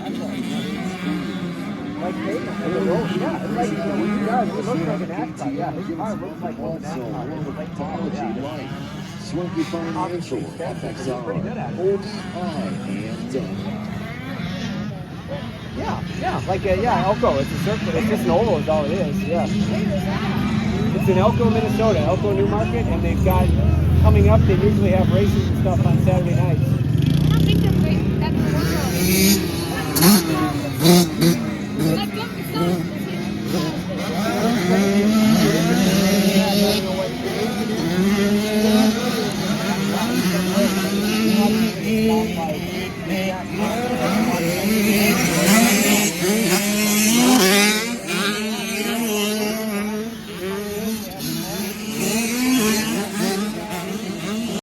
Like pavement, like a road. Yeah, it's like, when you drive, it looks like an asphalt. Yeah, his car looks like an asphalt. It's like Light, Swanky Financial, FXR, ODI, Yeah, like Elko. It's a circle. It's just an oval is all it is. Yeah. It's in Elko, Minnesota, Elko New Market, and they've got coming up. They usually have races and stuff on Saturday nights. I don't think they're racing. That's Yeah.